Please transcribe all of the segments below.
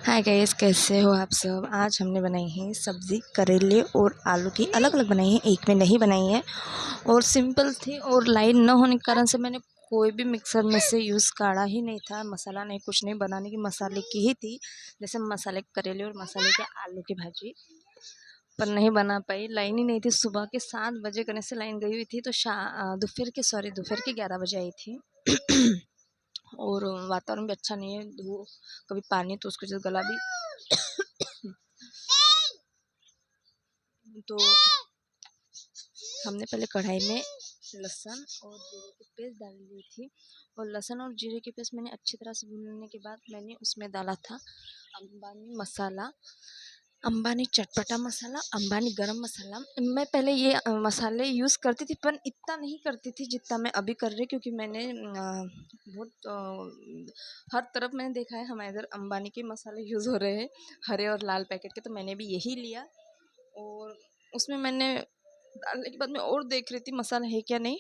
Hi guys, कैसे हो आप सब। आज हमने बनाई है सब्ज़ी करेले और आलू की। अलग अलग बनाई है, एक में नहीं बनाई है और सिंपल थी। और लाइन न होने के कारण से मैंने कोई भी मिक्सर में से यूज़ काढ़ा ही नहीं था। मसाला नहीं, कुछ नहीं, बनाने की मसाले की ही थी, जैसे मसाले करेले और मसाले के आलू की भाजी। पर नहीं बना पाई, लाइन ही नहीं थी। सुबह के 7 बजे करने से लाइन गई हुई थी, तो दोपहर के 11 बजे आई थी। और वातावरण भी अच्छा नहीं है, धूप कभी पानी, तो उसकी वजह से गला भी तो हमने पहले कढ़ाई में लहसुन और जीरे की पेस्ट डाल ली थी। और लहसुन और जीरे की पेस्ट मैंने अच्छी तरह से भूनने के बाद मैंने उसमें डाला था अंबानी मसाला, अंबानी चटपटा मसाला, अंबानी गरम मसाला। मैं पहले ये मसाले यूज़ करती थी, पर इतना नहीं करती थी जितना मैं अभी कर रही, क्योंकि मैंने हर तरफ मैंने देखा है हमारे इधर अंबानी के मसाले यूज़ हो रहे हैं, हरे और लाल पैकेट के, तो मैंने भी यही लिया। और उसमें मैंने डालने के बाद मैं और देख रही थी मसाला है क्या नहीं,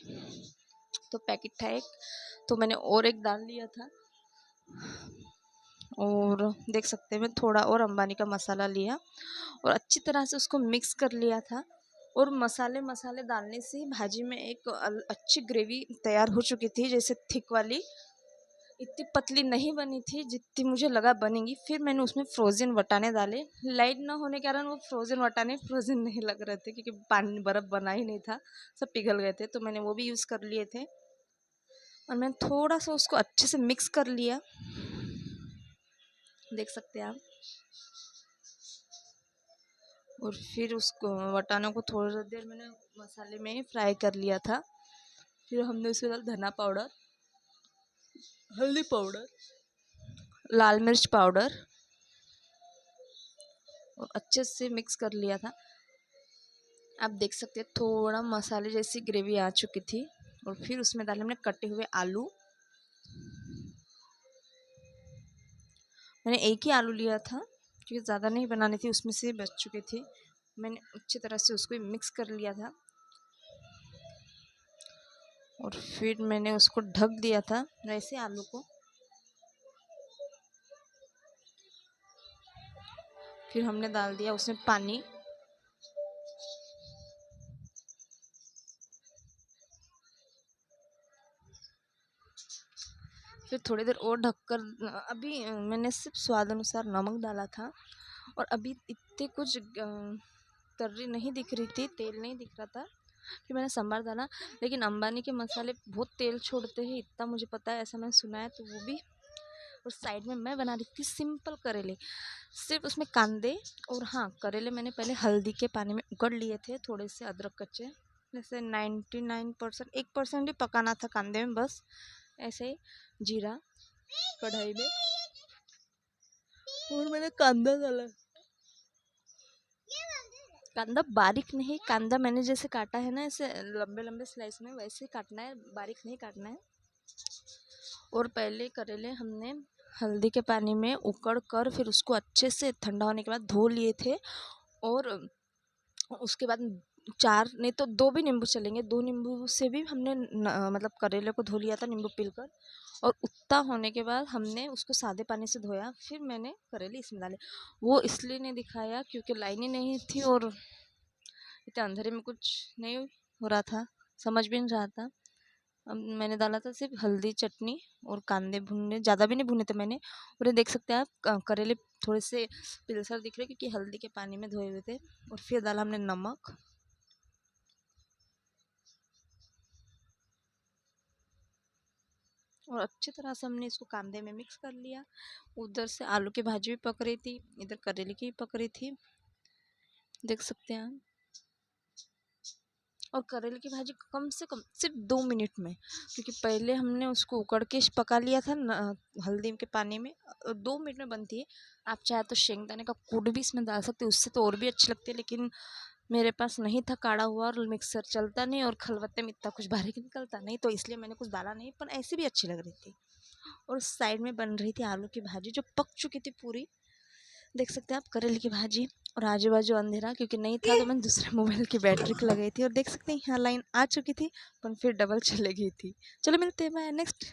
तो पैकेट था एक, तो मैंने और एक डाल लिया था। और देख सकते हैं मैं थोड़ा और अंबानी का मसाला लिया और अच्छी तरह से उसको मिक्स कर लिया था। और मसाले डालने से भाजी में एक अच्छी ग्रेवी तैयार हो चुकी थी, जैसे थिक वाली। इतनी पतली नहीं बनी थी जितनी मुझे लगा बनेगी। फिर मैंने उसमें फ्रोज़न वटाने डाले। लाइट ना होने के कारण वो फ्रोज़न वटाने फ्रोज़न नहीं लग रहे थे, क्योंकि पानी बर्फ़ बना ही नहीं था, सब पिघल गए थे, तो मैंने वो भी यूज़ कर लिए थे। और मैंने थोड़ा सा उसको अच्छे से मिक्स कर लिया, देख सकते हैं आप। और फिर उसको वटानों को थोड़ी देर मैंने मसाले में ही फ्राई कर लिया था। फिर हमने उसके बाद धना पाउडर, हल्दी पाउडर, लाल मिर्च पाउडर और अच्छे से मिक्स कर लिया था। आप देख सकते हैं थोड़ा मसाले जैसी ग्रेवी आ चुकी थी। और फिर उसमें डाले हमने कटे हुए आलू। मैंने एक ही आलू लिया था, क्योंकि ज़्यादा नहीं बनानी थी, उसमें से बच चुकी थी। मैंने अच्छी तरह से उसको मिक्स कर लिया था और फिर मैंने उसको ढक दिया था वैसे आलू को। फिर हमने डाल दिया उसमें पानी। फिर थोड़ी देर और ढककर अभी मैंने सिर्फ स्वाद अनुसार नमक डाला था। और अभी इतने कुछ तर्री नहीं दिख रही थी, तेल नहीं दिख रहा था। फिर मैंने सांभर डाला, लेकिन अंबानी के मसाले बहुत तेल छोड़ते हैं, इतना मुझे पता है, ऐसा मैंने सुना है, तो वो भी। और साइड में मैं बना रही थी सिंपल करेले, सिर्फ उसमें कांदे। और हाँ, करेले मैंने पहले हल्दी के पानी में उकड़ लिए थे, थोड़े से अदरक कच्चे, जैसे 99%, 1% ही पकाना था कांदे में बस। ऐसे ही जीरा कढ़ाई में, और मैंने कांदा डाला। कांदा बारीक नहीं, कांदा मैंने जैसे काटा है ना, ऐसे लंबे लंबे स्लाइस में, वैसे ही काटना है, बारीक नहीं काटना है। और पहले करेले हमने हल्दी के पानी में उकड़ कर फिर उसको अच्छे से ठंडा होने के बाद धो लिए थे। और उसके बाद 4 नहीं तो 2 भी नींबू चलेंगे, 2 नींबू से भी हमने मतलब करेले को धो लिया था नींबू पीलकर। और उतना होने के बाद हमने उसको सादे पानी से धोया, फिर मैंने करेले इसमें डाले। वो इसलिए नहीं दिखाया क्योंकि लाइन ही नहीं थी और इतने अंधेरे में कुछ नहीं हो रहा था, समझ भी नहीं रहा था। अब मैंने डाला था सिर्फ हल्दी, चटनी और कांदे भुनने, ज़्यादा भी नहीं भुने थे मैंने। और ये देख सकते हैं आप, करेले थोड़े से पिलसर दिख रहे क्योंकि हल्दी के पानी में धोए हुए थे। और फिर डाला हमने नमक। और अच्छी तरह से हमने इसको कांदे में मिक्स कर लिया। उधर से आलू की भाजी भी पक रही थी, इधर करेले की भी पक रही थी, देख सकते हैं आप। और करेले की भाजी कम से कम सिर्फ 2 मिनट में, क्योंकि पहले हमने उसको उकड़ के पका लिया था हल्दी के पानी में। 2 मिनट में बनती है। आप चाहे तो शेंगदाने का कूट भी इसमें डाल सकते हैं, उससे तो और भी अच्छी लगती है, लेकिन मेरे पास नहीं था काढ़ा हुआ और मिक्सर चलता नहीं, और खलबत्ते में इतना कुछ बारीक निकलता नहीं, तो इसलिए मैंने कुछ डाला नहीं, पर ऐसे भी अच्छी लग रही थी। और साइड में बन रही थी आलू की भाजी जो पक चुकी थी पूरी, देख सकते हैं आप, करेले की भाजी। और आजू बाजू अंधेरा क्योंकि नहीं था, तो मैंने दूसरे मोबाइल की बैटरी को लगाई थी। और देख सकते हैं यहाँ लाइन आ चुकी थी, पर फिर डबल चले गई थी। चलो मिलते हैं, बाय नेक्स्ट।